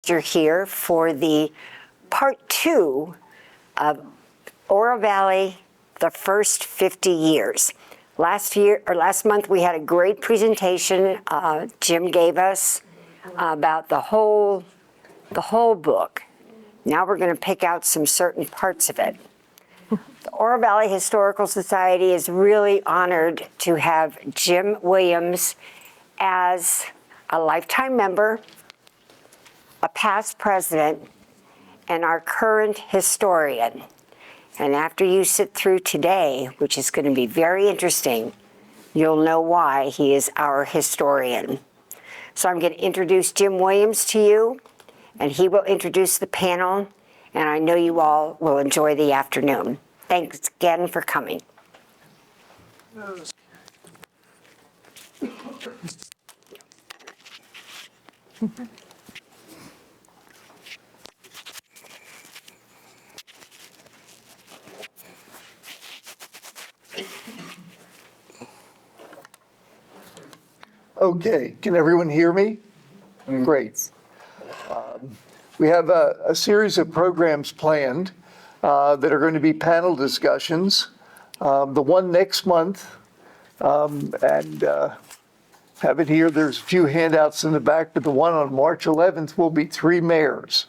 You're here for the part 2 of Oro Valley, the first 50 years. Last month we had a great presentation Jim gave us about the whole book. Now we're going to pick out some certain parts of it. The Oro Valley Historical Society is really honored to have Jim Williams as a lifetime member, a past president, and our current historian. And after you sit through today, which is going to be very interesting, you'll know why he is our historian. So I'm going to introduce Jim Williams to you, and he will introduce the panel, and I know you all will enjoy the afternoon. Thanks again for coming. Okay, can everyone hear me? Great. We have a series of programs planned that are going to be panel discussions. The one next month, and have it here, there's a few handouts in the back, but the one on March 11th will be 3 mayors.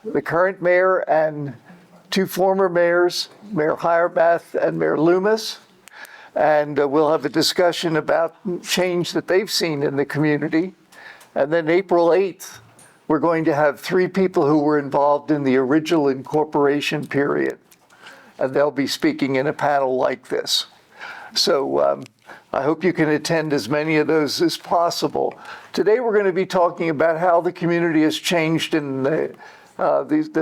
The current mayor and 2 former mayors, Mayor Hierbath and Mayor Loomis. And we'll have a discussion about change that they've seen in the community. And then April 8th, we're going to have 3 people who were involved in the original incorporation period. And they'll be speaking in a panel like this. So I hope you can attend as many of those as possible. Today we're going to be talking about how the community has changed in the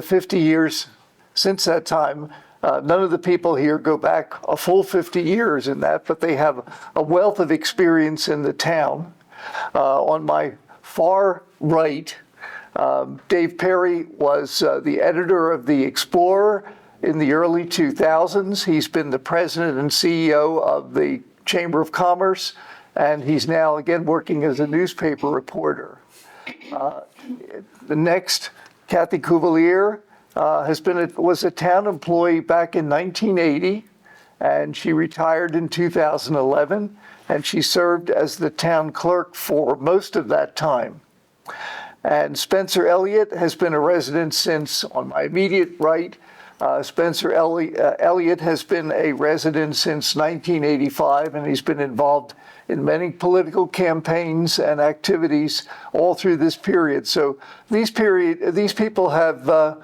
50 years since that time. None of the people here go back a full 50 years in that, but they have a wealth of experience in the town. On my far right, Dave Perry was the editor of The Explorer in the early 2000s. He's been the president and CEO of the Chamber of Commerce, and he's now again working as a newspaper reporter. The next, Kathy Cuvelier, was a town employee back in 1980, and she retired in 2011, and she served as the town clerk for most of that time. And Spencer Elliott has been a resident since, on my immediate right, Spencer Elliott has been a resident since 1985, and he's been involved in many political campaigns and activities all through this period. So these people have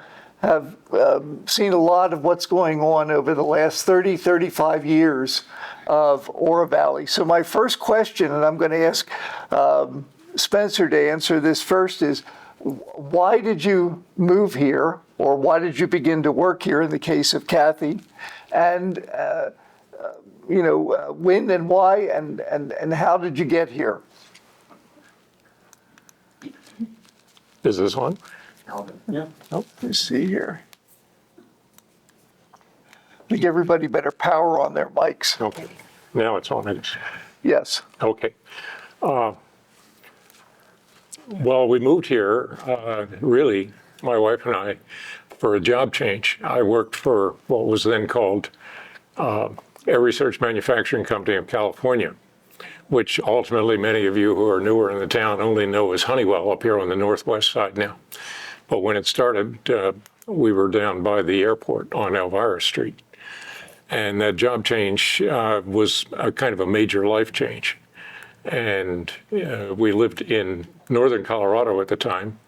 seen a lot of what's going on over the last 30, 35 years of Oro Valley. So my first question, and I'm going to ask Spencer to answer this first, is why did you move here, or why did you begin to work here in the case of Kathy? And, when and why, and how did you get here? Is this on? Yeah. Oh, let's see here. I think everybody better power on their mics. Okay. Now it's on. Yes. Okay. Well, we moved here, really, my wife and I, for a job change. I worked for what was then called Air Research Manufacturing Company of California, which ultimately many of you who are newer in the town only know as Honeywell up here on the northwest side now. But when it started, we were down by the airport on Elvira Street. And that job change was a kind of a major life change. And we lived in northern Colorado at the time.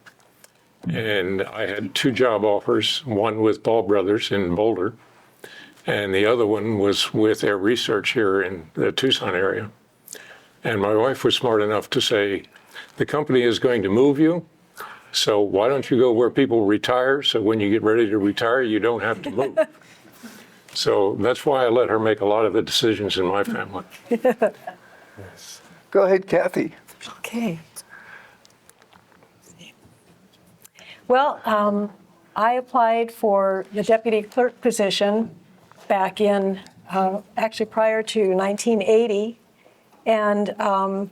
And I had 2 job offers, one with Ball Brothers in Boulder, and the other one was with Air Research here in the Tucson area. And my wife was smart enough to say, the company is going to move you, so why don't you go where people retire, so when you get ready to retire, you don't have to move. So that's why I let her make a lot of the decisions in my family. Yes. Go ahead, Kathy. Okay. Well, I applied for the deputy clerk position back in, actually prior to 1980. And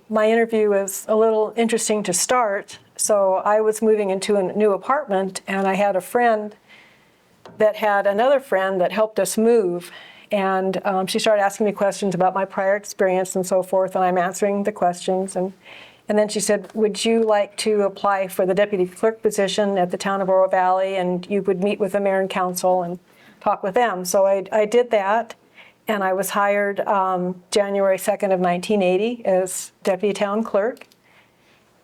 my interview was a little interesting to start. so I was moving into a new apartment, and I had a friend that had another friend that helped us move. And she started asking me questions about my prior experience and so forth, and I'm answering the questions. And then she said, would you like to apply for the deputy clerk position at the town of Oro Valley? And you would meet with the mayor and council and talk with them. So I did that, and I was hired January 2nd of 1980 as deputy town clerk.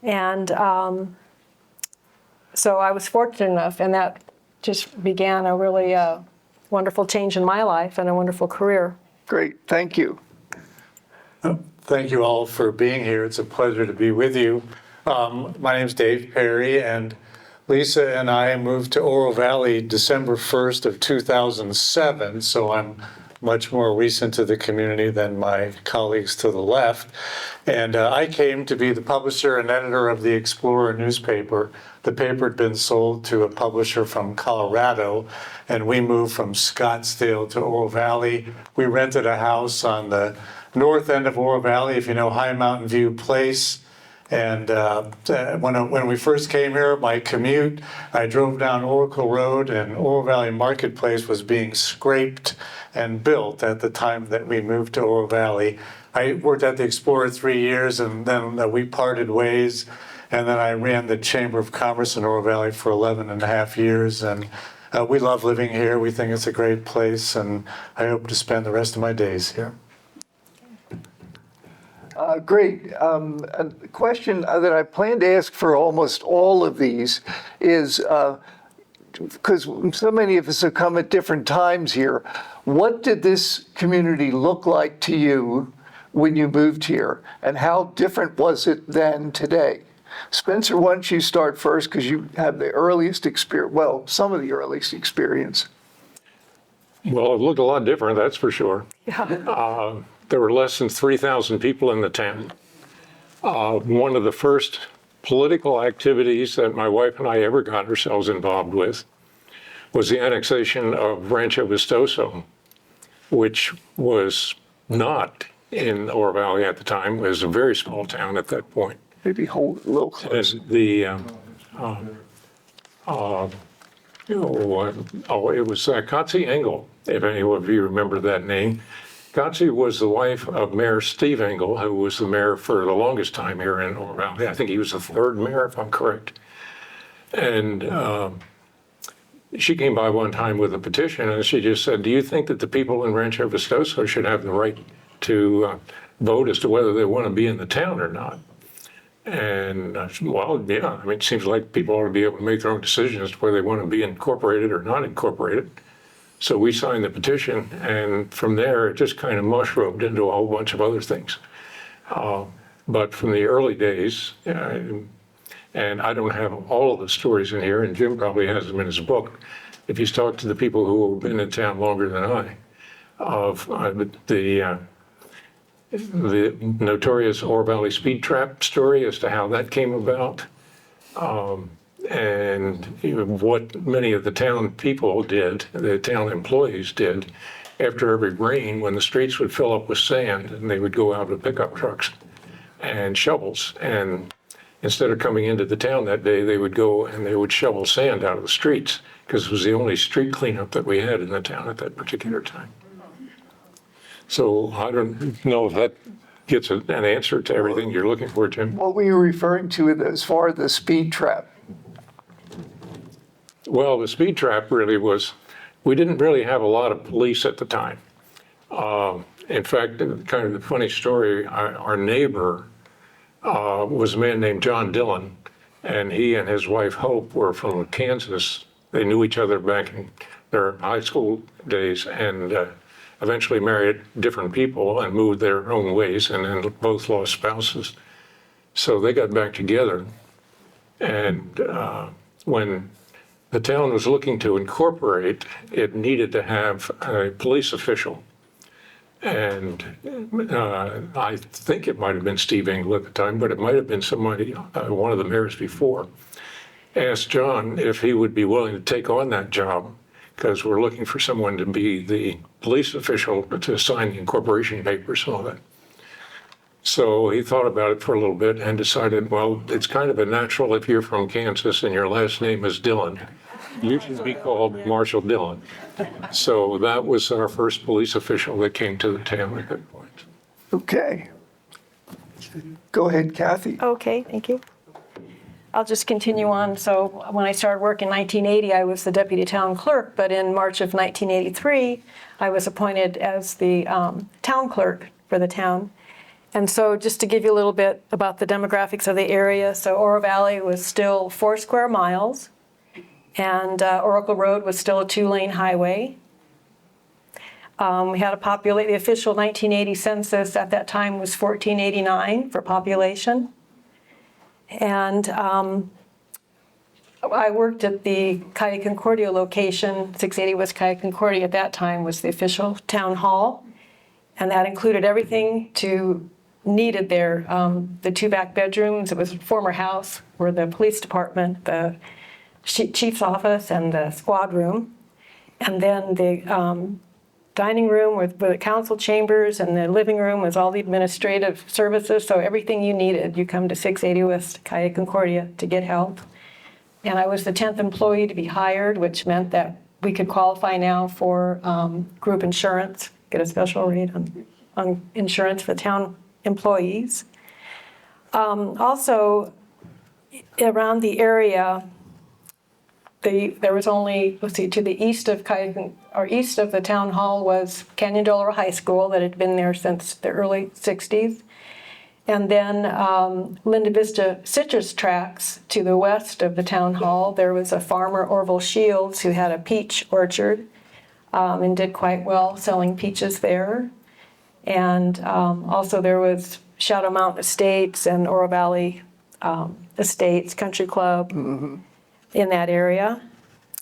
And so I was fortunate enough, and that just began a really wonderful change in my life and a wonderful career. Great, thank you. Thank you all for being here. It's a pleasure to be with you. My name's Dave Perry, and Lisa and I moved to Oro Valley December 1st of 2007, so I'm much more recent to the community than my colleagues to the left. And I came to be the publisher and editor of the Explorer newspaper. The paper had been sold to a publisher from Colorado, and we moved from Scottsdale to Oro Valley. We rented a house on the north end of Oro Valley, if you know High Mountain View Place. And when we first came here, my commute, I drove down Oracle Road, and Oro Valley Marketplace was being scraped and built at the time that we moved to Oro Valley. I worked at the Explorer 3 years, and then we parted ways. And then I ran the Chamber of Commerce in Oro Valley for 11 and a half years. And we love living here. We think it's a great place, and I hope to spend the rest of my days here. Great. A question that I plan to ask for almost all of these is, because so many of us have come at different times here, what did this community look like to you when you moved here? And how different was it than today? Spencer, why don't you start first, because you have the earliest experience, well, some of the earliest experience. Well, it looked a lot different, that's for sure. Yeah. There were less than 3,000 people in the town. One of the first political activities that my wife and I ever got ourselves involved with was the annexation of Rancho Vistoso, which was not in Oro Valley at the time. It was a very small town at that point. Maybe hold a little closer. And it was Katzi Engel, if any of you remember that name. Katzi was the wife of Mayor Steve Engel, who was the mayor for the longest time here in Oro Valley. I think he was the third mayor, if I'm correct. And she came by one time with a petition, and she just said, do you think that the people in Rancho Vistoso should have the right to vote as to whether they want to be in the town or not? And I said, well, yeah, I mean, it seems like people ought to be able to make their own decisions as to whether they want to be incorporated or not incorporated. So we signed the petition, and from there, it just kind of mushroomed into a whole bunch of other things. But from the early days, and I don't have all of the stories in here, and Jim probably has them in his book, if you talk to the people who have been in town longer than I, of the notorious Oro Valley speed trap story as to how that came about. And what many of the town people did, the town employees did, after every rain, when the streets would fill up with sand, and they would go out with pickup trucks and shovels. And instead of coming into the town that day, they would go and they would shovel sand out of the streets, because it was the only street cleanup that we had in the town at that particular time. So I don't know if that gets an answer to everything you're looking for, Jim. What were you referring to as far as the speed trap? Well, the speed trap really was, we didn't really have a lot of police at the time. In fact, kind of the funny story, our neighbor was a man named John Dillon, and he and his wife Hope were from Kansas. They knew each other back in their high school days, and eventually married different people and moved their own ways, and then both lost spouses. So they got back together, and when the town was looking to incorporate, it needed to have a police official. And I think it might have been Steve Engel at the time, but it might have been somebody, one of the mayors before, asked John if he would be willing to take on that job, because we're looking for someone to be the police official to sign the incorporation papers and all that. So he thought about it for a little bit and decided, well, it's kind of a natural if you're from Kansas and your last name is Dillon. You should be called Marshall Dillon. So that was our first police official that came to the town at that point. Okay. Go ahead, Kathy. Okay, thank you. I'll just continue on. So when I started work in 1980, I was the deputy town clerk, but in March of 1983, I was appointed as the town clerk for the town. And so just to give you a little bit about the demographics of the area, so Oro Valley was still 4 square miles, and Oracle Road was still a 2-lane highway. We had the official 1980 census at that time was 1489 for population. And I worked at the Calle Concordia location. 680 West Calle Concordia at that time was the official town hall. And that included everything needed there. The 2 back bedrooms, it was a former house where the police department, the chief's office, and the squad room. And then the dining room with the council chambers, and the living room was all the administrative services. So everything you needed, you come to 680 West Calle Concordia to get help. And I was the 10th employee to be hired, which meant that we could qualify now for group insurance, get a special rate on insurance for town employees. Also, around the area, there was only, to the east of east of the town hall was Canyon Dollar High School that had been there since the early 60s. And then Linda Vista Citrus Tracts to the west of the town hall, there was a farmer, Orville Shields, who had a peach orchard and did quite well selling peaches there. And also there was Shadow Mountain Estates and Oro Valley Estates Country Club. In that area.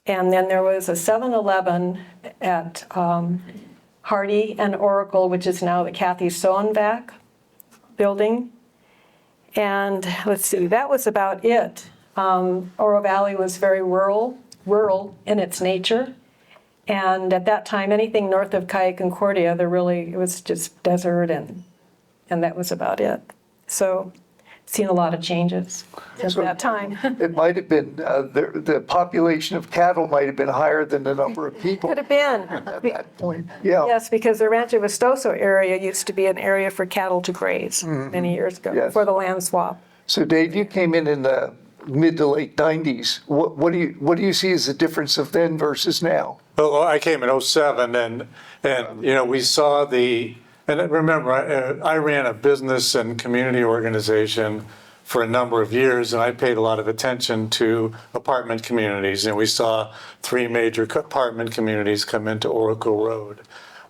And then there was a 7-Eleven at Hardy and Oracle, which is now the Kathy Soenvac building. And let's see, that was about it. Oro Valley was very rural in its nature. And at that time, anything north of Calle Concordia, it was just desert, and that was about it. So seen a lot of changes since that time. It might have been, the population of cattle might have been higher than the number of people Could have been. at that point. Yeah. Yes, because the Rancho Vistoso area used to be an area for cattle to graze many years ago, Yes. before the land swap. So Dave, you came in the mid to late 90s. What do you see as the difference of then versus now? Well, I came in '07, and we saw and remember, I ran a business and community organization for a number of years, and I paid a lot of attention to apartment communities, and we saw 3 major apartment communities come into Oracle Road.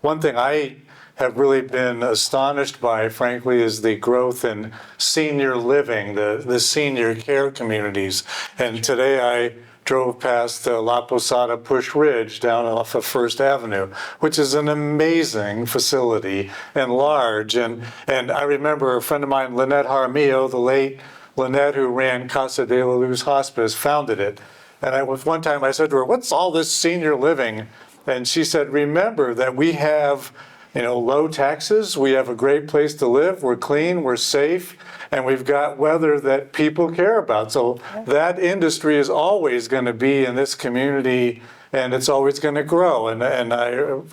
One thing I have really been astonished by, frankly, is the growth in senior living, the senior care communities. And today I drove past La Posada Push Ridge down off of First Avenue, which is an amazing facility and large. And I remember a friend of mine, Lynette Jaramillo, the late Lynette, who ran Casa de la Luz Hospice, founded it. And one time I said to her, "What's all this senior living?" And she said, "Remember that we have low taxes, we have a great place to live, we're clean, we're safe, and we've got weather that people care about." So that industry is always going to be in this community, and it's always going to grow. And I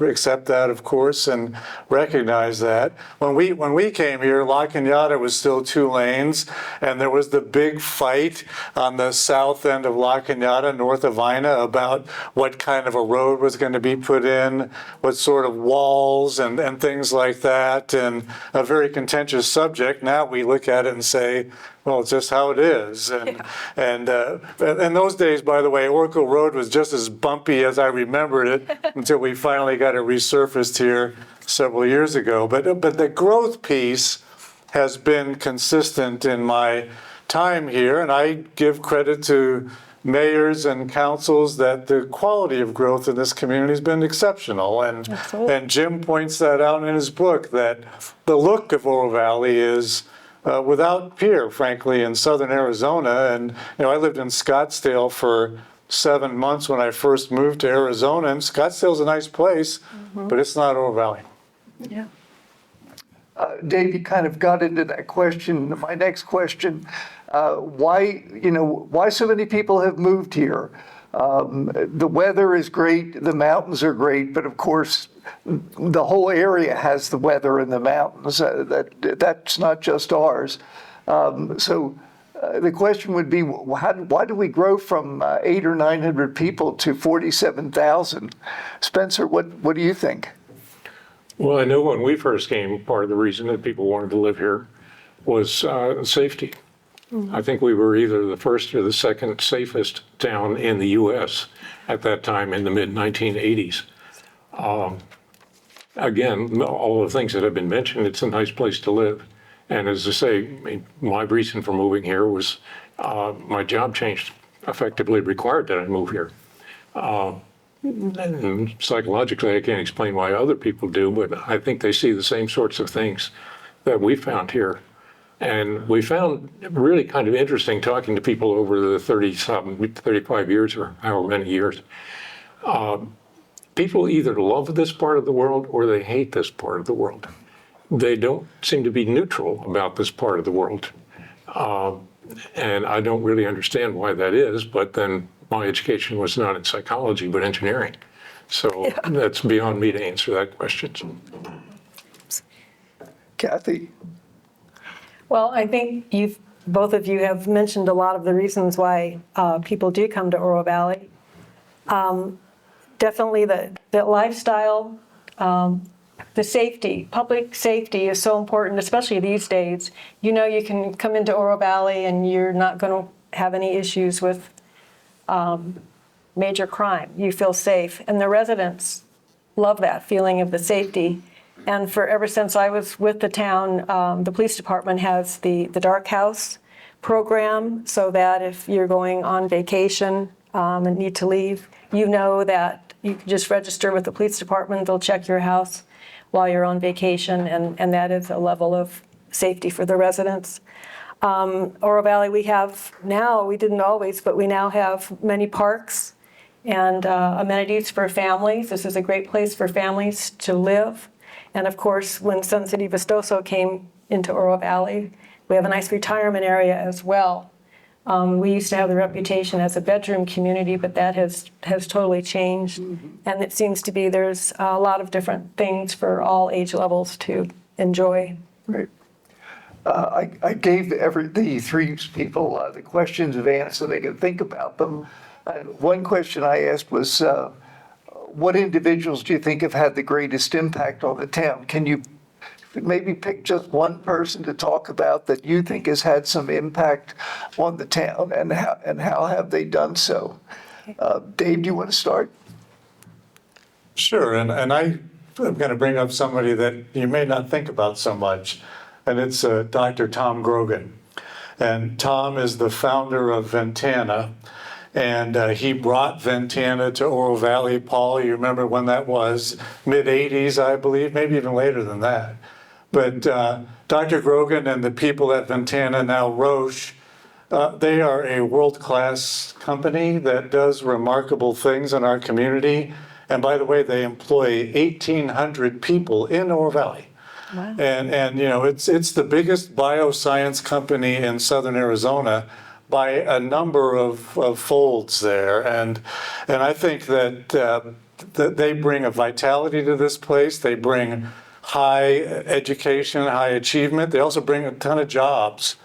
accept that, of course, and recognize that. When we came here, La Cañada was still 2 lanes, and there was the big fight on the south end of La Cañada, north of Ina, about what kind of a road was going to be put in, what sort of walls and things like that, and a very contentious subject. Now we look at it and say, well, it's just how it is. And those days, by the way, Oracle Road was just as bumpy as I remembered it until we finally got it resurfaced here several years ago. But the growth piece has been consistent in my time here, and I give credit to mayors and councils that the quality of growth in this community has been exceptional. And Jim points that out in his book, that the look of Oro Valley is without peer, frankly, in southern Arizona. And I lived in Scottsdale for 7 months when I first moved to Arizona, and Scottsdale's a nice place, but it's not Oro Valley. Yeah. Dave, you kind of got into that question. My next question, why so many people have moved here? The weather is great, the mountains are great, but of course, the whole area has the weather and the mountains. That's not just ours. The question would be, why do we grow from 800 or 900 people to 47,000? Spencer, what do you think? Well, I know when we first came, part of the reason that people wanted to live here was safety. I think we were either the first or the second safest town in the U.S. at that time in the mid-1980s. Again, all the things that have been mentioned, it's a nice place to live. And as I say, my reason for moving here was my job change effectively required that I move here. And psychologically, I can't explain why other people do, but I think they see the same sorts of things that we found here. And we found really kind of interesting talking to people over the 35 years or however many years. People either love this part of the world or they hate this part of the world. They don't seem to be neutral about this part of the world. And I don't really understand why that is, but then my education was not in psychology, but engineering. So that's beyond me to answer that question. Kathy? Well, I think both of you have mentioned a lot of the reasons why people do come to Oro Valley. Definitely the lifestyle, the safety, public safety is so important, especially these days. You know, you can come into Oro Valley and you're not going to have any issues with major crime. You feel safe, and the residents love that feeling of the safety. And ever since I was with the town, the police department has the Dark House program, so that if you're going on vacation and need to leave, you know that you can just register with the police department. They'll check your house while you're on vacation, and that is a level of safety for the residents. Oro Valley, we didn't always, but we now have many parks and amenities for families. This is a great place for families to live. And of course, when Sun City Vistoso came into Oro Valley, we have a nice retirement area as well. We used to have the reputation as a bedroom community, but that has totally changed. And it seems to be there's a lot of different things for all age levels to enjoy. Great. I gave the three people the questions of Anna so they could think about them. One question I asked was, what individuals do you think have had the greatest impact on the town? Can you maybe pick just one person to talk about that you think has had some impact on the town, and how have they done so? Dave, do you want to start? Sure, and I'm going to bring up somebody that you may not think about so much, and it's Dr. Tom Grogan. And Tom is the founder of Ventana, and he brought Ventana to Oro Valley. Paul, you remember when that was? Mid-'80s, I believe, maybe even later than that. But Dr. Grogan and the people at Ventana, now Roche, they are a world-class company that does remarkable things in our community. And by the way, they employ 1,800 people in Oro Valley. Wow. And you know, it's the biggest bioscience company in southern Arizona by a number of folds there. And I think that they bring a vitality to this place. They bring high education, high achievement. They also bring a ton of jobs.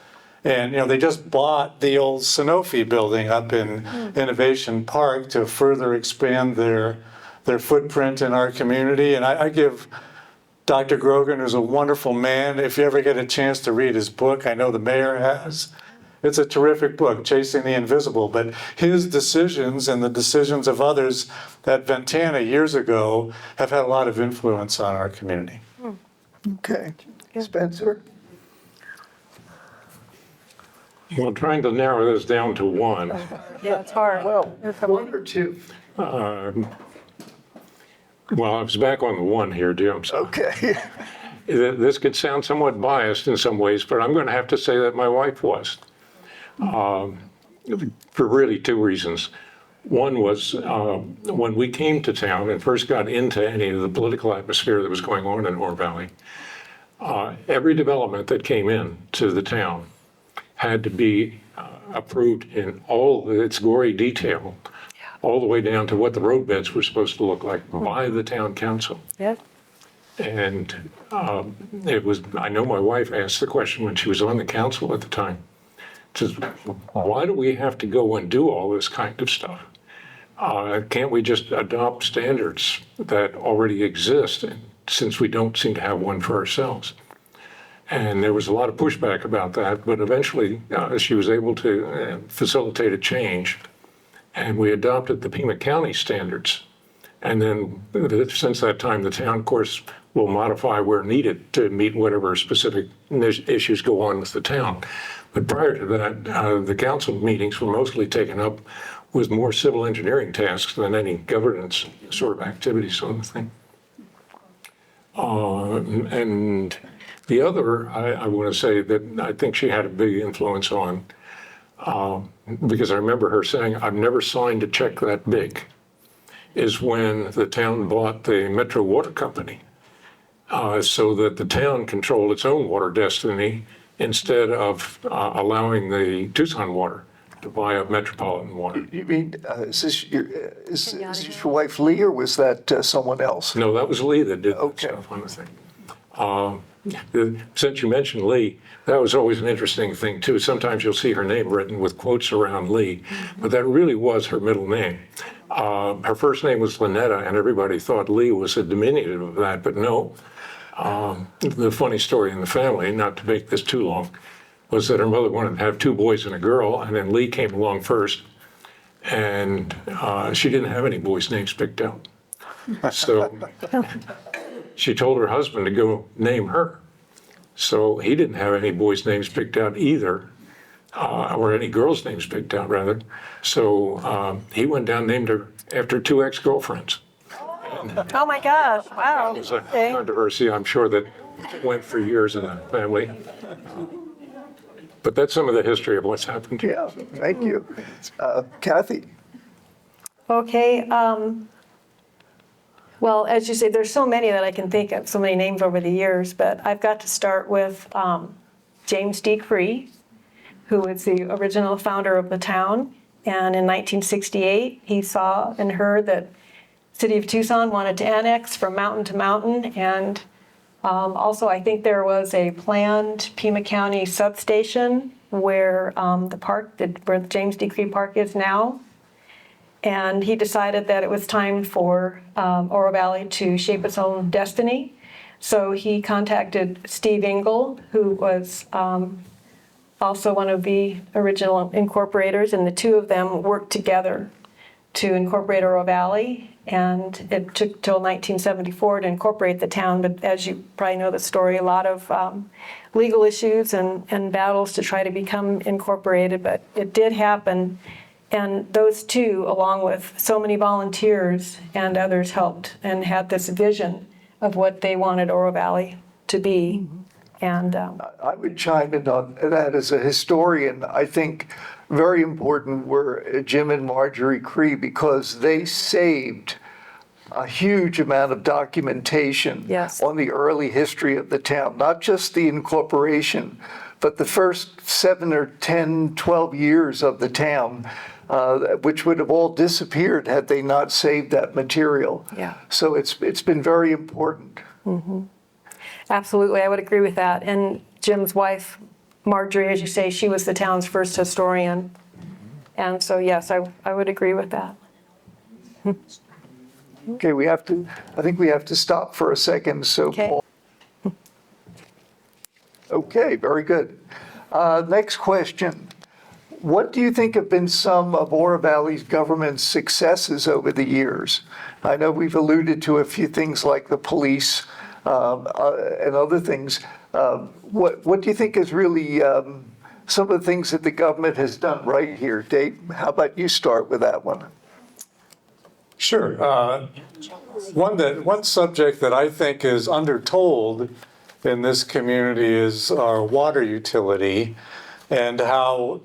And, you know, they just bought the old Sanofi building up in Innovation Park to further expand their footprint in our community. And I give Dr. Grogan, who's a wonderful man, if you ever get a chance to read his book, I know the mayor has. It's a terrific book, Chasing the Invisible, but his decisions and the decisions of others at Ventana years ago have had a lot of influence on our community. Okay. Spencer? Well, trying to narrow this down to one. Yeah, it's hard. Well, one or two. Well, I was back on the one here, Jim. So Okay. this could sound somewhat biased in some ways, but I'm going to have to say that my wife was. For really two reasons. One was when we came to town and first got into any of the political atmosphere that was going on in Oro Valley, every development that came in to the town had to be approved in all its gory detail, all the way down to what the roadbeds were supposed to look like by the town council. Yeah. And it was, I know my wife asked the question when she was on the council at the time, says, why do we have to go and do all this kind of stuff? Can't we just adopt standards that already exist since we don't seem to have one for ourselves? And there was a lot of pushback about that, but eventually she was able to facilitate a change, and we adopted the Pima County standards. And then since that time, the town, of course, will modify where needed to meet whatever specific issues go on with the town. But prior to that, the council meetings were mostly taken up with more civil engineering tasks than any governance sort of activities on the thing. And the other, I want to say that I think she had a big influence on, because I remember her saying, I've never signed a check that big, is when the town bought the Metro Water Company, so that the town controlled its own water destiny instead of allowing the Tucson Water to buy up Metropolitan Water. You mean, is this your wife Lee, or was that someone else? No, that was Lee that did that Okay. stuff on the thing. Since you mentioned Lee, that was always an interesting thing too. Sometimes you'll see her name written with quotes around Lee, but that really was her middle name. Her first name was Lynetta, and everybody thought Lee was a diminutive of that, but no. The funny story in the family, not to make this too long, was that her mother wanted to have 2 boys and a girl, and then Lee came along first, and she didn't have any boys' names picked out. So she told her husband to go name her. So he didn't have any boys' names picked out either, or any girls' names picked out, rather. So he went down and named her after 2 ex-girlfriends. Oh my gosh, wow. It was a Okay. controversy, I'm sure, that went for years in the family. But that's some of the history of what's happened. Yeah, thank you. Kathy? Okay, well, as you say, there's so many that I can think of, so many names over the years, but I've got to start with James D. Cree, who is the original founder of the town. And in 1968, he saw and heard that City of Tucson wanted to annex from mountain to mountain. And also, I think there was a planned Pima County substation where the park, where the James D. Cree Park is now. And he decided that it was time for Oro Valley to shape its own destiny. So he contacted Steve Engel, who was also one of the original incorporators, and the two of them worked together to incorporate Oro Valley. And it took till 1974 to incorporate the town, but as you probably know the story, a lot of legal issues and battles to try to become incorporated, but it did happen. And those two, along with so many volunteers and others, helped and had this vision of what they wanted Oro Valley to be. And I would chime in on that as a historian. I think very important were Jim and Marjorie Cree, because they saved a huge amount of documentation Yes. on the early history of the town, not just the incorporation, but the first 7 or 10, 12 years of the town, which would have all disappeared had they not saved that material. Yeah. So it's been very important. absolutely, I would agree with that. And Jim's wife, Marjorie, as you say, she was the town's first historian. And so, yes, I would agree with that. Okay, I think we have to stop for a second, so Okay. Paul. Okay, very good. Next question. What do you think have been some of Oro Valley's government's successes over the years? I know we've alluded to a few things like the police and other things. What do you think is really some of the things that the government has done right here? Dave, how about you start with that one? Sure. One subject that I think is undertold in this community is our water utility, and how,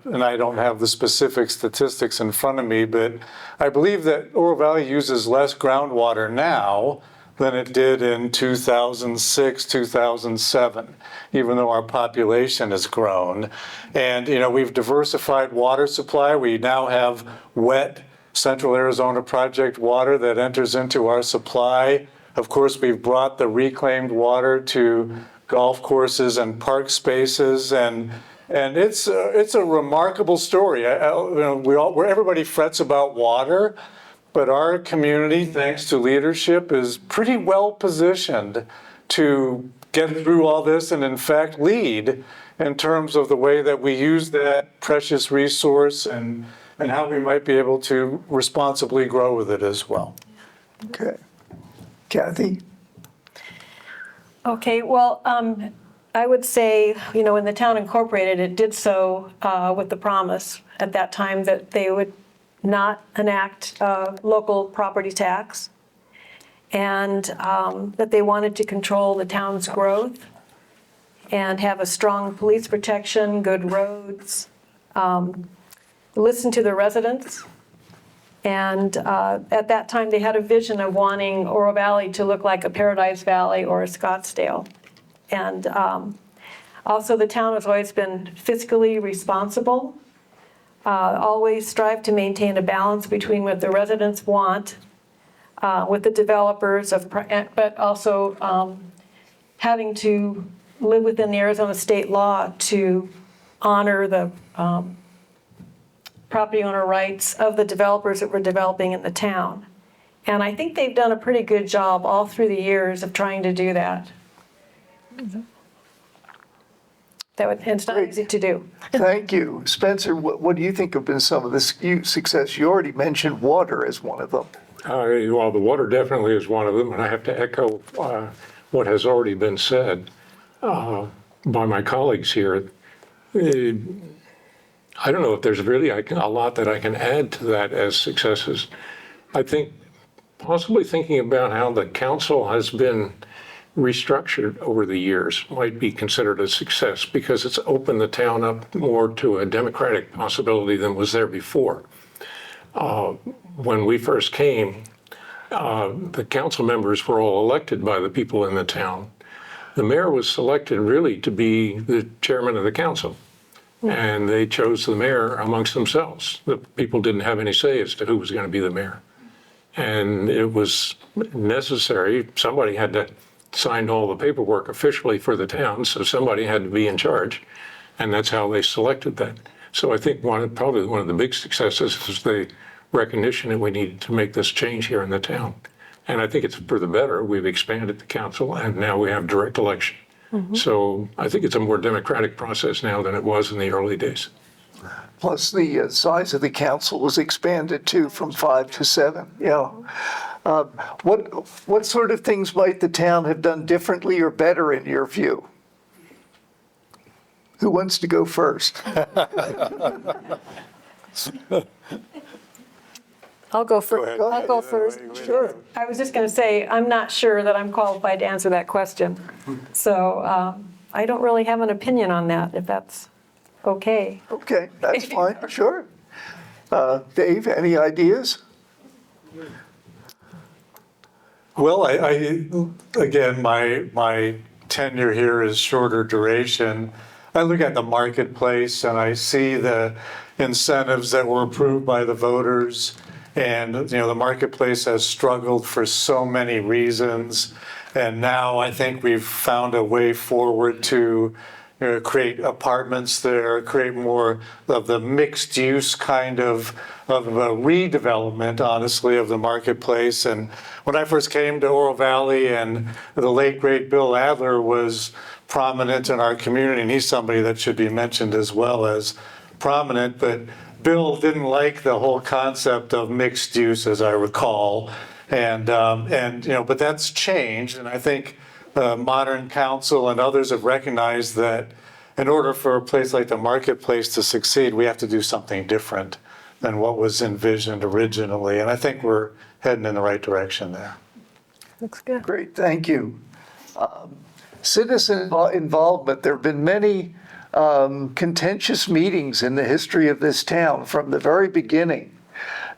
and I don't have the specific statistics in front of me, but I believe that Oro Valley uses less groundwater now than it did in 2006, 2007, even though our population has grown. And, we've diversified water supply. We now have wet Central Arizona Project water that enters into our supply. Of course, we've brought the reclaimed water to golf courses and park spaces, and it's a remarkable story. Everybody frets about water, but our community, thanks to leadership, is pretty well positioned to get through all this and in fact lead in terms of the way that we use that precious resource and how we might be able to responsibly grow with it as well. Okay. Kathy? Okay, well, I would say, when the town incorporated, it did so with the promise at that time that they would not enact local property tax, and that they wanted to control the town's growth and have a strong police protection, good roads, listen to the residents. And at that time, they had a vision of wanting Oro Valley to look like a Paradise Valley or a Scottsdale. And also, the town has always been fiscally responsible, always strive to maintain a balance between what the residents want with the developers, but also having to live within the Arizona state law to honor the property owner rights of the developers that were developing in the town. And I think they've done a pretty good job all through the years of trying to do that. And it's not easy to do. Thank you. Spencer, what do you think have been some of the success? You already mentioned water as one of them. Well, the water definitely is one of them, and I have to echo what has already been said by my colleagues here. I don't know if there's really a lot that I can add to that as successes. I think possibly thinking about how the council has been restructured over the years might be considered a success because it's opened the town up more to a democratic possibility than was there before. When we first came, the council members were all elected by the people in the town. The mayor was selected really to be the chairman of the council. And they chose the mayor amongst themselves. The people didn't have any say as to who was going to be the mayor. And it was necessary. Somebody had to sign all the paperwork officially for the town, so somebody had to be in charge. And that's how they selected that. So I think probably one of the big successes is the recognition that we needed to make this change here in the town. And I think it's for the better. We've expanded the council, and now we have direct election. So I think it's a more democratic process now than it was in the early days. Plus, the size of the council was expanded too from 5 to 7. Yeah. What sort of things might the town have done differently or better in your view? Who wants to go first? I'll go first. I'll go first. Sure. I was just going to say, I'm not sure that I'm qualified to answer that question. So I don't really have an opinion on that, if that's okay. Okay, that's fine. Sure. Dave, any ideas? Well, again, my tenure here is shorter duration. I look at the marketplace and I see the incentives that were approved by the voters. And, the marketplace has struggled for so many reasons. And now I think we've found a way forward to create apartments there, create more of the mixed use kind of a redevelopment, honestly, of the marketplace. And when I first came to Oro Valley, and the late great Bill Adler was prominent in our community, and he's somebody that should be mentioned as well as prominent, but Bill didn't like the whole concept of mixed use, as I recall. And but that's changed. And I think modern council and others have recognized that in order for a place like the marketplace to succeed, we have to do something different than what was envisioned originally. And I think we're heading in the right direction there. Looks good. Great, thank you. Citizen involvement, there have been many contentious meetings in the history of this town from the very beginning.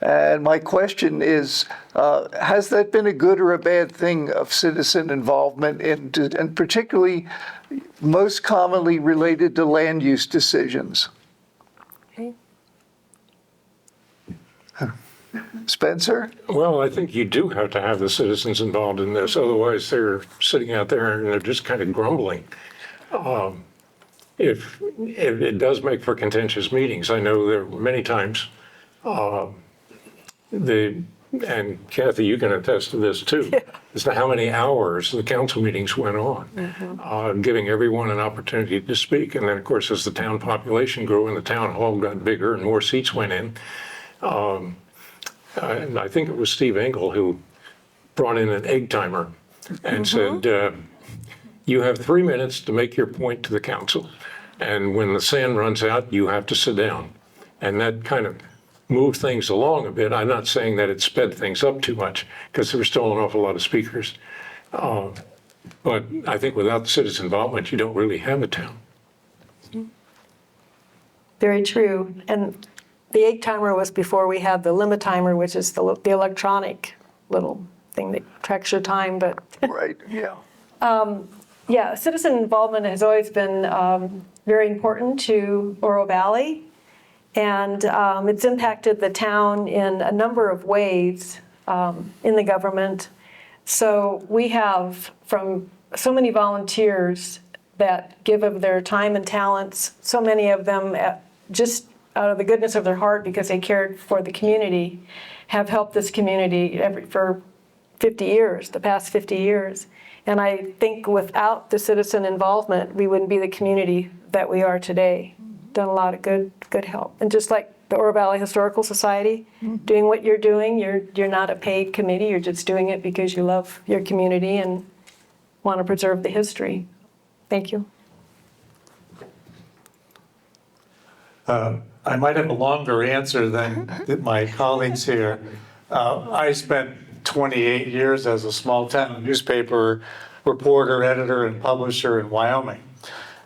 And my question is, has that been a good or a bad thing of citizen involvement, and particularly most commonly related to land use decisions? Okay. Spencer? Well, I think you do have to have the citizens involved in this, otherwise they're sitting out there and they're just kind of grumbling. If it does make for contentious meetings, I know there were many times, and Kathy, you can attest to this too, as to how many hours the council meetings went on, giving everyone an opportunity to speak. And then, of course, as the town population grew and the town hall got bigger and more seats went in, and I think it was Steve Engel who brought in an egg timer and said, you have 3 minutes to make your point to the council. And when the sand runs out, you have to sit down. And that kind of moved things along a bit. I'm not saying that it sped things up too much, because there were still an awful lot of speakers. But I think without citizen involvement, you don't really have a town. Very true. And the egg timer was before we had the limit timer, which is the electronic little thing that tracks your time. But Right, yeah. yeah, citizen involvement has always been very important to Oro Valley. And it's impacted the town in a number of ways in the government. So we have from so many volunteers that give of their time and talents, so many of them just out of the goodness of their heart because they cared for the community, have helped this community for 50 years, the past 50 years. And I think without the citizen involvement, we wouldn't be the community that we are today. Done a lot of good help. And just like the Oro Valley Historical Society, doing what you're doing, you're not a paid committee, you're just doing it because you love your community and want to preserve the history. Thank you. I might have a longer answer than my colleagues here. I spent 28 years as a small town newspaper reporter, editor, and publisher in Wyoming.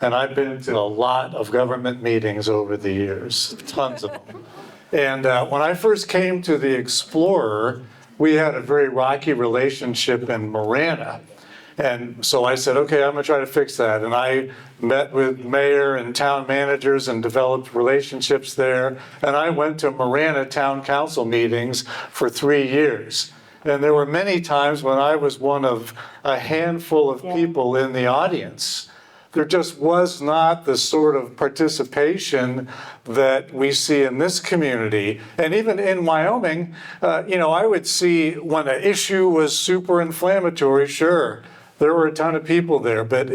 And I've been to a lot of government meetings over the years, tons of them. And when I first came to the Explorer, we had a very rocky relationship in Marana. And so I said, okay, I'm gonna try to fix that. And I met with mayor and town managers and developed relationships there. And I went to Marana town council meetings for 3 years. And there were many times when I was one of a handful of people in the audience. There just was not the sort of participation that we see in this community. And even in Wyoming, I would see when an issue was super inflammatory, sure, there were a ton of people there, but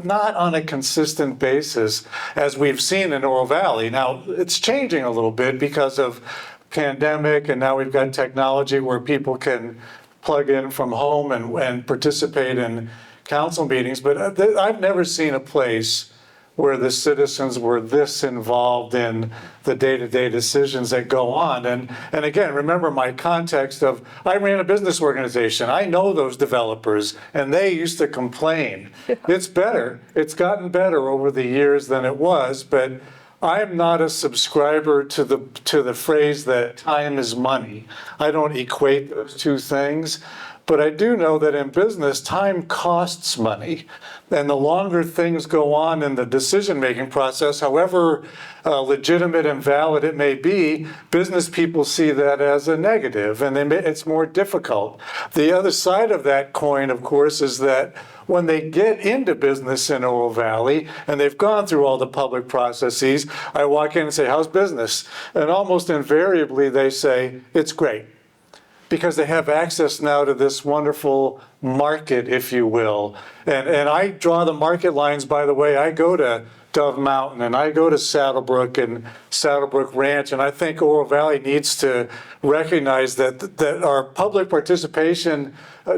not on a consistent basis as we've seen in Oro Valley. Now, it's changing a little bit because of pandemic, and now we've got technology where people can plug in from home and participate in council meetings, but I've never seen a place where the citizens were this involved in the day-to-day decisions that go on. And again, remember my context of, I ran a business organization. I know those developers, and they used to complain. It's better. It's gotten better over the years than it was, but I'm not a subscriber to the phrase that time is money. I don't equate those two things. But I do know that in business, time costs money. And the longer things go on in the decision-making process, however legitimate and valid it may be, business people see that as a negative, and it's more difficult. The other side of that coin, of course, is that when they get into business in Oro Valley, and they've gone through all the public processes, I walk in and say, how's business? And almost invariably, they say, it's great. Because they have access now to this wonderful market, if you will. And I draw the market lines, by the way. I go to Dove Mountain and I go to Saddlebrook and Saddlebrook Ranch, and I think Oro Valley needs to recognize that our public participation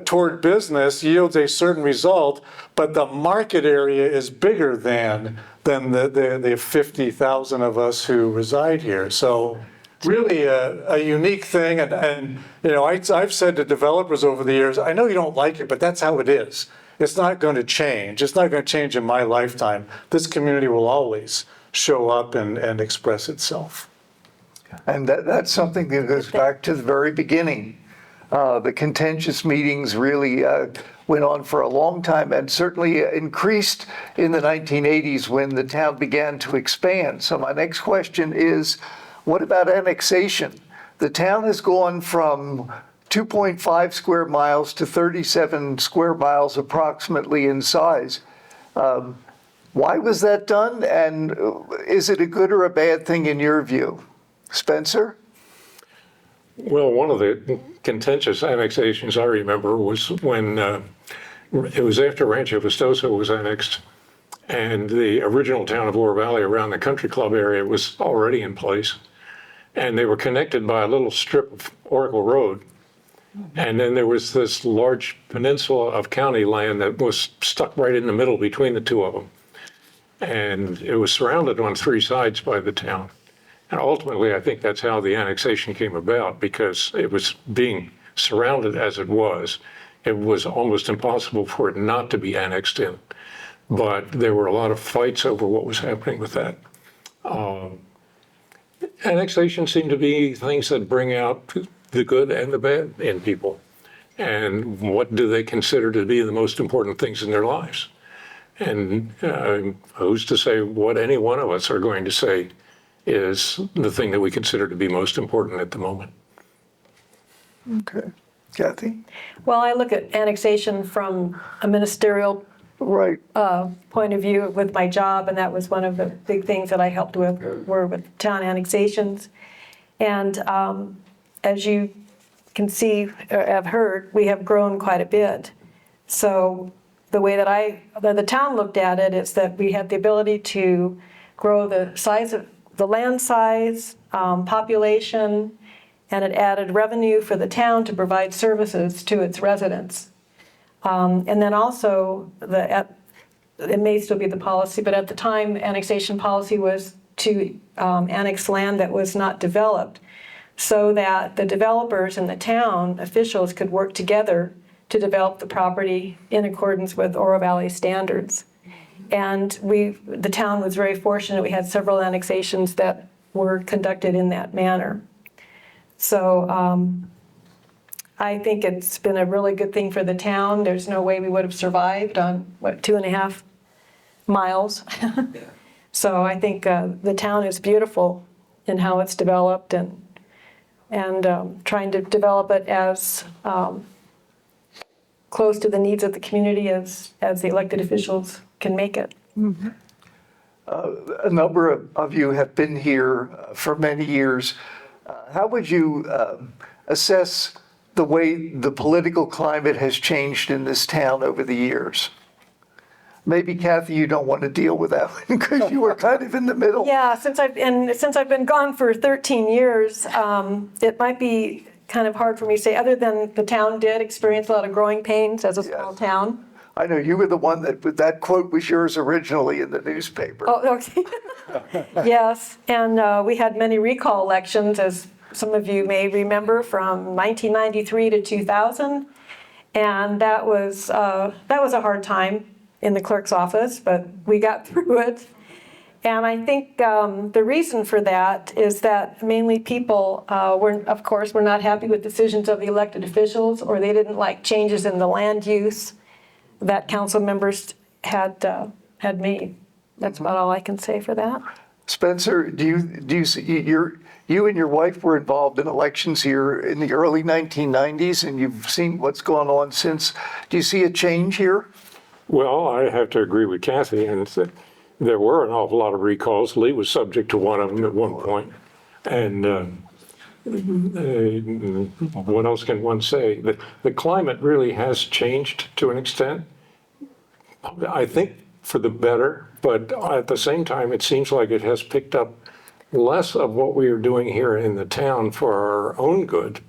toward business yields a certain result, but the market area is bigger than the 50,000 of us who reside here. So really a unique thing, and I've said to developers over the years, I know you don't like it, but that's how it is. It's not going to change. It's not going to change in my lifetime. This community will always show up and express itself. And that's something that goes back to the very beginning. The contentious meetings really went on for a long time and certainly increased in the 1980s when the town began to expand. So my next question is, what about annexation? The town has gone from 2.5 square miles to 37 square miles approximately in size. Why was that done, and is it a good or a bad thing in your view? Spencer? Well, one of the contentious annexations I remember was when it was after Rancho Vistosa was annexed, and the original town of Oro Valley around the country club area was already in place. And they were connected by a little strip of Oracle Road. And then there was this large peninsula of county land that was stuck right in the middle between the two of them. And it was surrounded on three sides by the town. And ultimately, I think that's how the annexation came about, because it was being surrounded as it was. It was almost impossible for it not to be annexed in. But there were a lot of fights over what was happening with that. Annexation seemed to be things that bring out the good and the bad in people. And what do they consider to be the most important things in their lives? And who's to say what any one of us are going to say is the thing that we consider to be most important at the moment? Okay. Kathy? Well, I look at annexation from a ministerial Right. point of view with my job, and that was one of the big things that I helped with, were with town annexations. And as you can see or have heard, we have grown quite a bit. So the way that the town looked at it is that we had the ability to grow the size of the land size, population, and it added revenue for the town to provide services to its residents. And then also, it may still be the policy, but at the time, annexation policy was to annex land that was not developed, so that the developers and the town officials could work together to develop the property in accordance with Oro Valley standards. And the town was very fortunate. We had several annexations that were conducted in that manner. So I think it's been a really good thing for the town. There's no way we would have survived on, 2.5 miles? So I think the town is beautiful in how it's developed, and trying to develop it as close to the needs of the community as the elected officials can make it. Mm-hmm. A number of you have been here for many years. How would you assess the way the political climate has changed in this town over the years? Maybe, Kathy, you don't want to deal with that one because you were kind of in the middle. Yeah, since I've been gone for 13 years, it might be kind of hard for me to say, other than the town did experience a lot of growing pains as a small town. I know you were the one that quote was yours originally in the newspaper. Oh, okay. Yes, and we had many recall elections, as some of you may remember, from 1993 to 2000, and that was a hard time in the clerk's office, but we got through it. And I think the reason for that is that mainly people were not happy with decisions of the elected officials, or they didn't like changes in the land use that council members had made. That's about all I can say for that. Spencer, do you see you and your wife were involved in elections here in the early 1990s, and you've seen what's gone on since. Do you see a change here? Well, I have to agree with Kathy, and there were an awful lot of recalls. Lee was subject to one of them at one point. And what else can one say? The climate really has changed to an extent. I think for the better, but at the same time, it seems like it has picked up less of what we are doing here in the town for our own good,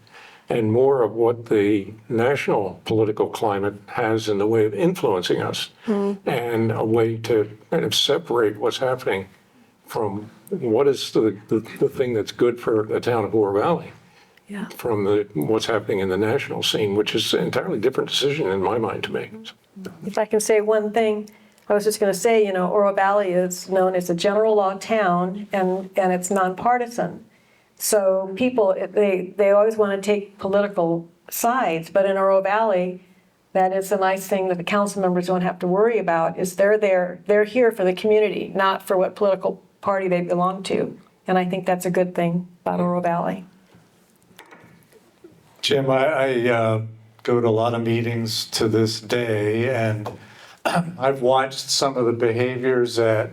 and more of what the national political climate has in the way of influencing us, and a way to kind of separate what's happening from what is the thing that's good for the town of Oro Valley, from what's happening in the national scene, which is an entirely different decision in my mind to make. If I can say one thing, I was just going to say, Oro Valley is known as a general law town, and it's nonpartisan. So people, they always want to take political sides, but in Oro Valley, that is the nice thing that the council members don't have to worry about, is they're here for the community, not for what political party they belong to. And I think that's a good thing about Oro Valley. Jim, I go to a lot of meetings to this day, and I've watched some of the behaviors at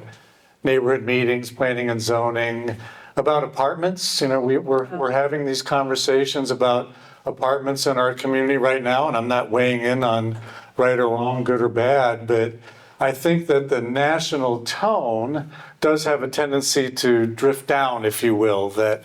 neighborhood meetings, planning and zoning, about apartments. You know, we're having these conversations about apartments in our community right now, and I'm not weighing in on right or wrong, good or bad, but I think that the national tone does have a tendency to drift down, if you will, that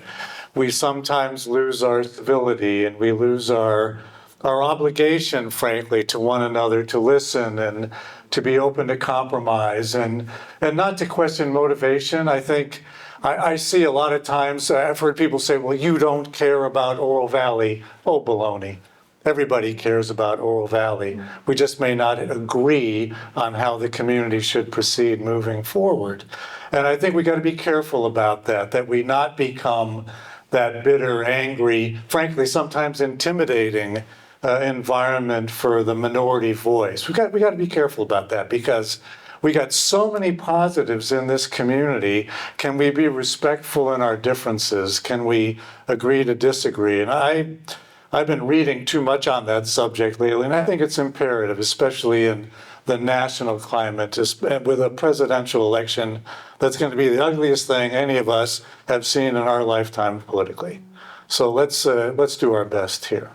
we sometimes lose our civility and we lose our obligation, frankly, to one another, to listen and to be open to compromise and not to question motivation. I think I see a lot of times, I've heard people say, well, you don't care about Oro Valley. Oh, baloney. Everybody cares about Oro Valley. We just may not agree on how the community should proceed moving forward. And I think we got to be careful about that we not become that bitter, angry, frankly, sometimes intimidating environment for the minority voice. We got to be careful about that because we got so many positives in this community. Can we be respectful in our differences? Can we agree to disagree? And I've been reading too much on that subject lately, and I think it's imperative, especially in the national climate, with a presidential election that's going to be the ugliest thing any of us have seen in our lifetime politically. So let's do our best here.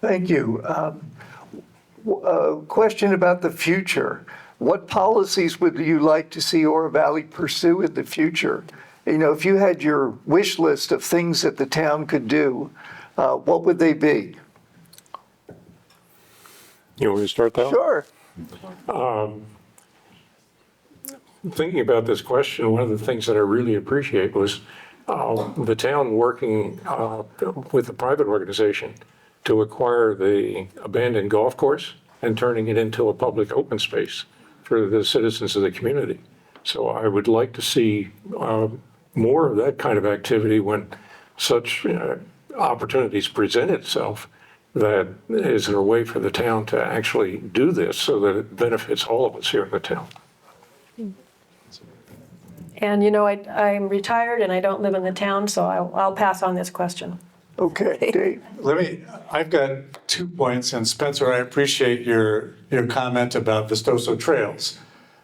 Thank you. Question about the future. What policies would you like to see Oro Valley pursue in the future? You know, if you had your wish list of things that the town could do, what would they be? You want me to start that? Sure. Thinking about this question, one of the things that I really appreciate was the town working with a private organization to acquire the abandoned golf course and turning it into a public open space for the citizens of the community. So I would like to see more of that kind of activity when such opportunities present itself, that is there a way for the town to actually do this so that it benefits all of us here in the town. And you know, I'm retired and I don't live in the town, so I'll pass on this question. Okay, Dave. I've got 2 points, and Spencer, I appreciate your comment about Vistoso Trails.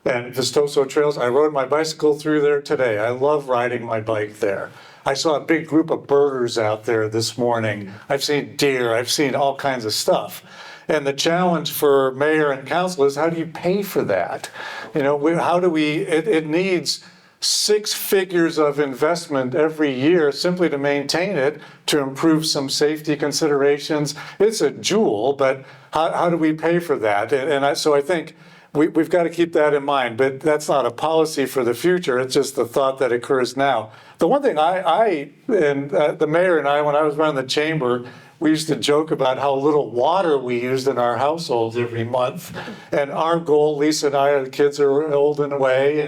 And Vistoso Trails, I rode my bicycle through there today. I love riding my bike there. I saw a big group of birders out there this morning. I've seen deer, I've seen all kinds of stuff. And the challenge for mayor and council is, how do you pay for that? You know, it needs 6 figures of investment every year simply to maintain it, to improve some safety considerations. It's a jewel, but how do we pay for that? So I think we've got to keep that in mind, but that's not a policy for the future. It's just the thought that occurs now. The one thing the mayor and I, when I was running the chamber, we used to joke about how little water we used in our households every month. And our goal, Lisa and I, the kids are old and away,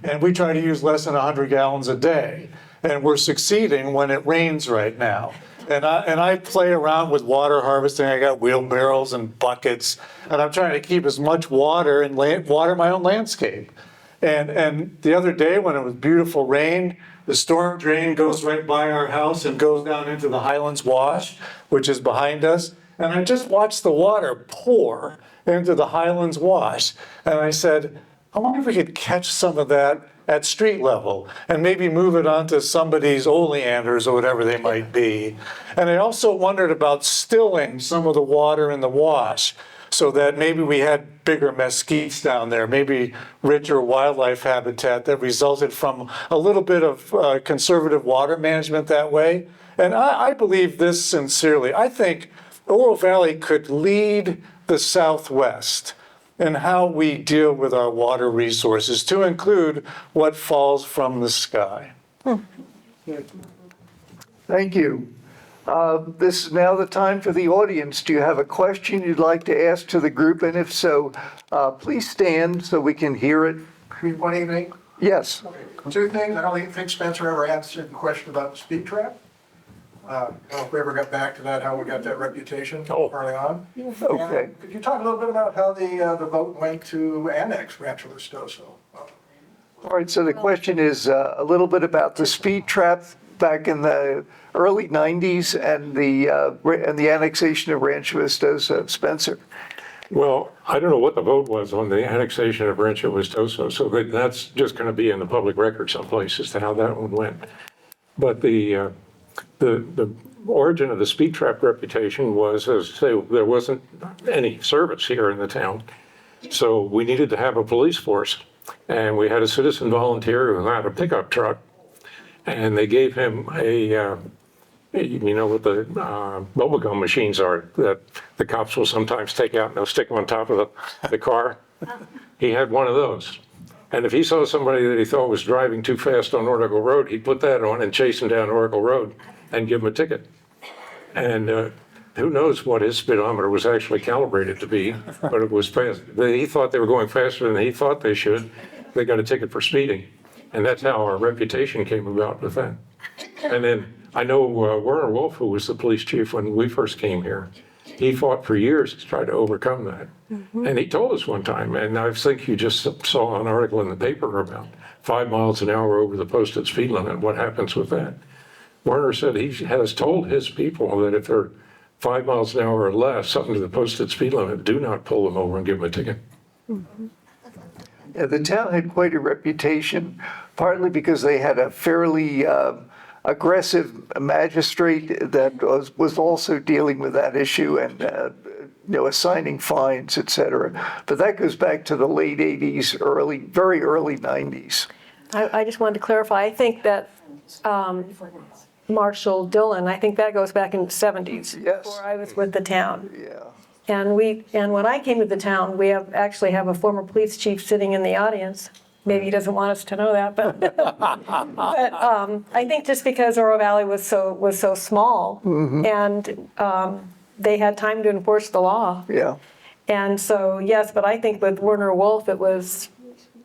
and we try to use less than 100 gallons a day. And we're succeeding when it rains right now. And I play around with water harvesting. I got wheelbarrows and buckets, and I'm trying to keep as much water and water my own landscape. And the other day when it was beautiful rain, the storm drain goes right by our house and goes down into the Highlands Wash, which is behind us. And I just watched the water pour into the Highlands Wash. And I said, I wonder if we could catch some of that at street level and maybe move it onto somebody's oleanders or whatever they might be. And I also wondered about stilling some of the water in the wash so that maybe we had bigger mesquites down there, maybe richer wildlife habitat that resulted from a little bit of conservative water management that way. And I believe this sincerely. I think Oro Valley could lead the Southwest in how we deal with our water resources, to include what falls from the sky. Thank you. This is now the time for the audience. Do you have a question you'd like to ask to the group? And if so, please stand so we can hear it. Good evening. Yes. Two things, I don't think Spencer ever answered the question about the speed trap. I don't know if we ever got back to that, how we got that reputation Oh. early on. Okay. And could you talk a little bit about how the vote went to annex Rancho Estoso? All right, so the question is a little bit about the speed trap back in the early 90s and the annexation of Rancho Estoso. Spencer? Well, I don't know what the vote was on the annexation of Rancho Estoso, so that's just going to be in the public record someplace as to how that one went. But the origin of the speed trap reputation was, as I say, there wasn't any service here in the town. So we needed to have a police force. And we had a citizen volunteer who had a pickup truck. And they gave him you know what the bubblegum machines are that the cops will sometimes take out and they'll stick them on top of the car. He had one of those. And if he saw somebody that he thought was driving too fast on Oracle Road, he'd put that on and chase him down Oracle Road and give him a ticket. And who knows what his speedometer was actually calibrated to be, but it was fast. He thought they were going faster than he thought they should. They got a ticket for speeding. And that's how our reputation came about with that. And then I know Werner Wolf, who was the police chief when we first came here, he fought for years to try to overcome that. And he told us one time, and I think you just saw an article in the paper about 5 miles an hour over the posted speed limit. What happens with that? Werner said he has told his people that if they're 5 miles an hour or less, up to the posted speed limit, do not pull them over and give them a ticket. Yeah, the town had quite a reputation, partly because they had a fairly aggressive magistrate that was also dealing with that issue and assigning fines, et cetera. But that goes back to the late 80s, very early 90s. I just wanted to clarify, I think that Marshall Dillon, I think that goes back in the 70s. Yes. Before I was with the town. Yeah. And when I came to the town, we actually have a former police chief sitting in the audience. Maybe he doesn't want us to know that, but I think just because Oro Valley was so small, and they had time to enforce the law. Yeah. And so, yes, but I think with Werner Wolf, it was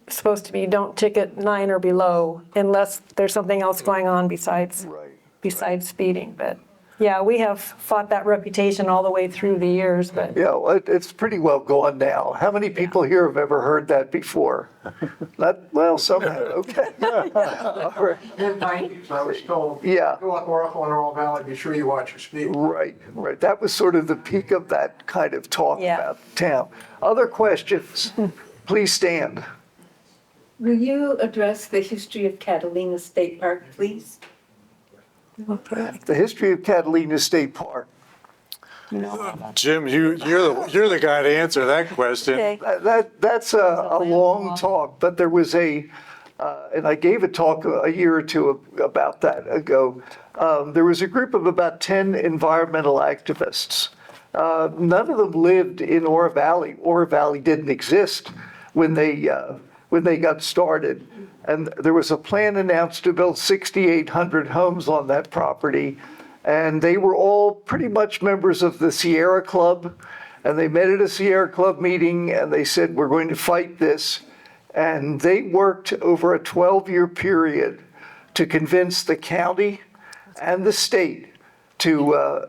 supposed to be don't ticket 9 or below unless there's something else going on besides speeding. But yeah, we have fought that reputation all the way through the years, but Yeah, well, it's pretty well gone now. How many people here have ever heard that before? Not, well, some have, okay. All right. In the 90s, I was told, Yeah. go up Oracle and Oral Valley, be sure you watch your speed. Right. That was sort of the peak of that kind of talk Yeah. about town. Other questions? Please stand. Will you address the history of Catalina State Park, please? The history of Catalina State Park. Jim, you're the guy to answer that question. That's a long talk, but there was and I gave a talk a year or two about that ago. There was a group of about 10 environmental activists. None of them lived in Oro Valley. Oro Valley didn't exist when they got started. And there was a plan announced to build 6,800 homes on that property. And they were all pretty much members of the Sierra Club. And they met at a Sierra Club meeting and they said, we're going to fight this. And they worked over a 12-year period to convince the county and the state to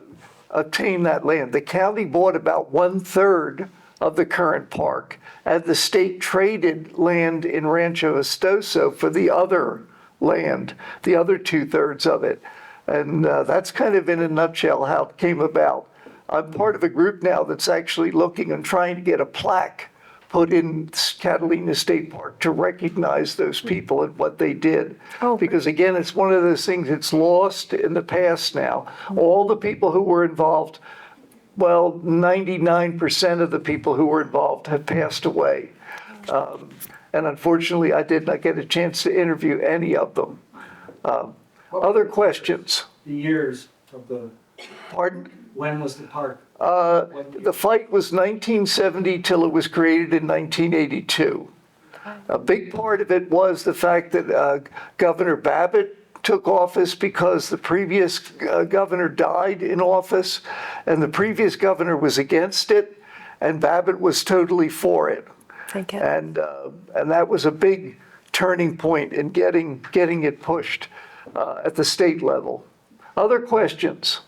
obtain that land. The county bought about 1/3 of the current park, and the state traded land in Rancho Estoso for the other land, the other 2/3 of it. And that's kind of in a nutshell how it came about. I'm part of a group now that's actually looking and trying to get a plaque put in Catalina State Park to recognize those people and what they did. Because again, it's one of those things that's lost in the past now. All the people who were involved, well, 99% of the people who were involved have passed away. And unfortunately, I did not get a chance to interview any of them. Other questions? The years of the, Pardon? when was the park? The fight was 1970 till it was created in 1982. A big part of it was the fact that Governor Babbitt took office because the previous governor died in office, and the previous governor was against it, and Babbitt was totally for it. And that was a big turning point in getting it pushed at the state level. Other questions?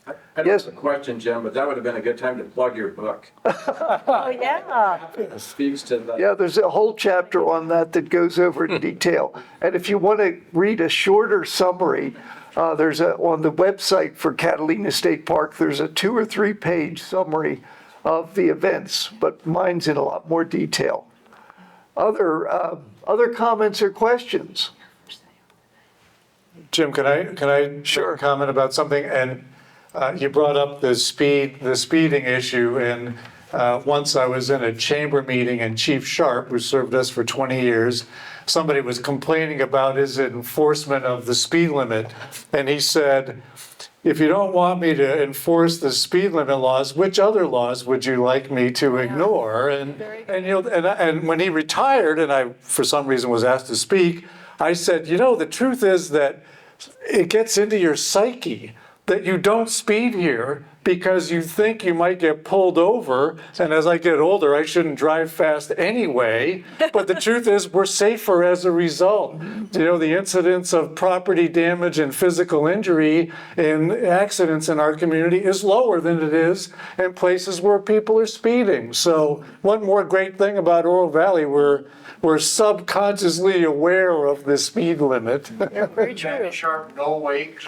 I don't Yes. have a question, Jim, but that would have been a good time to plug your book. Oh, yeah. It speaks to the. Yeah, there's a whole chapter on that that goes over in detail. And if you want to read a shorter summary, there's on the website for Catalina State Park, there's a 2 or 3 page summary of the events, but mine's in a lot more detail. Other comments or questions? Jim, can I Sure. comment about something? And you brought up the speeding issue. And once I was in a chamber meeting, and Chief Sharp, who served us for 20 years, somebody was complaining about his enforcement of the speed limit. And he said, if you don't want me to enforce the speed limit laws, which other laws would you like me to ignore? And when he retired, and I, for some reason, was asked to speak, I said, the truth is that it gets into your psyche that you don't speed here because you think you might get pulled over. And as I get older, I shouldn't drive fast anyway. But the truth is we're safer as a result. The incidence of property damage and physical injury in accidents in our community is lower than it is in places where people are speeding. So one more great thing about Oro Valley, we're subconsciously aware of the speed limit. Very true. Sharp, no wake.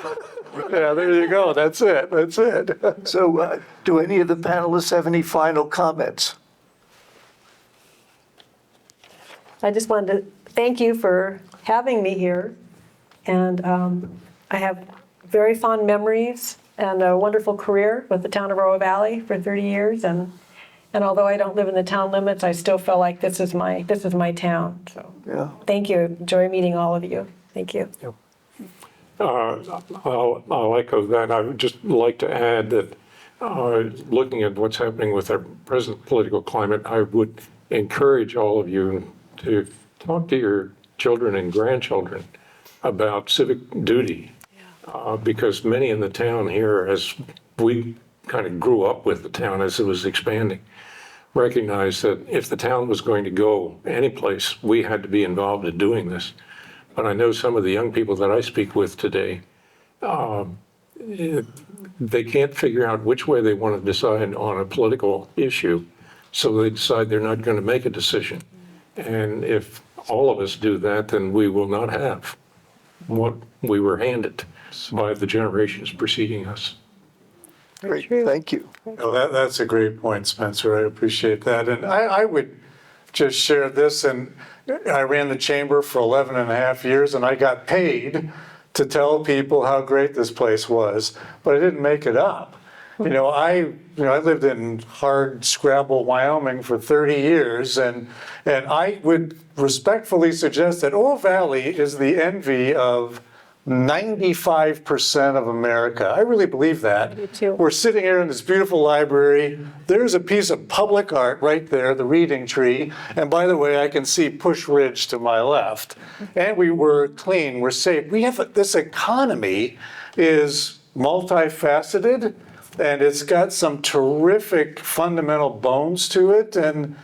Yeah, there you go. That's it. That's it. So do any of the panelists have any final comments? I just wanted to thank you for having me here. And I have very fond memories and a wonderful career with the town of Oro Valley for 30 years. And although I don't live in the town limits, I still feel like this is my town. So thank you. Enjoy meeting all of you. Thank you. I'll echo that. I would just like to add that looking at what's happening with our present political climate, I would encourage all of you to talk to your children and grandchildren about civic duty. Because many in the town here, as we kind of grew up with the town as it was expanding, recognized that if the town was going to go any place, we had to be involved in doing this. But I know some of the young people that I speak with today, they can't figure out which way they want to decide on a political issue. So they decide they're not going to make a decision. And if all of us do that, then we will not have what we were handed by the generations preceding us. Great, thank you. Well, that's a great point, Spencer. I appreciate that. And I would just share this. And I ran the chamber for 11 and a half years, and I got paid to tell people how great this place was, but I didn't make it up. I lived in hard scrabble Wyoming for 30 years, and I would respectfully suggest that Oro Valley is the envy of 95% of America. I really believe that. Me too. We're sitting here in this beautiful library. There's a piece of public art right there, the reading tree. And by the way, I can see Push Ridge to my left. And we're clean, we're safe. We have this economy is multifaceted, and it's got some terrific fundamental bones to it. And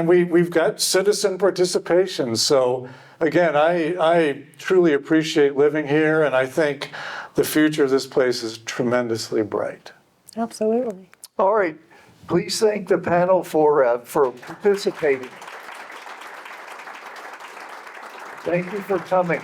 we've got citizen participation. So again, I truly appreciate living here, and I think the future of this place is tremendously bright. Absolutely. All right, please thank the panel for participating. Thank you for coming.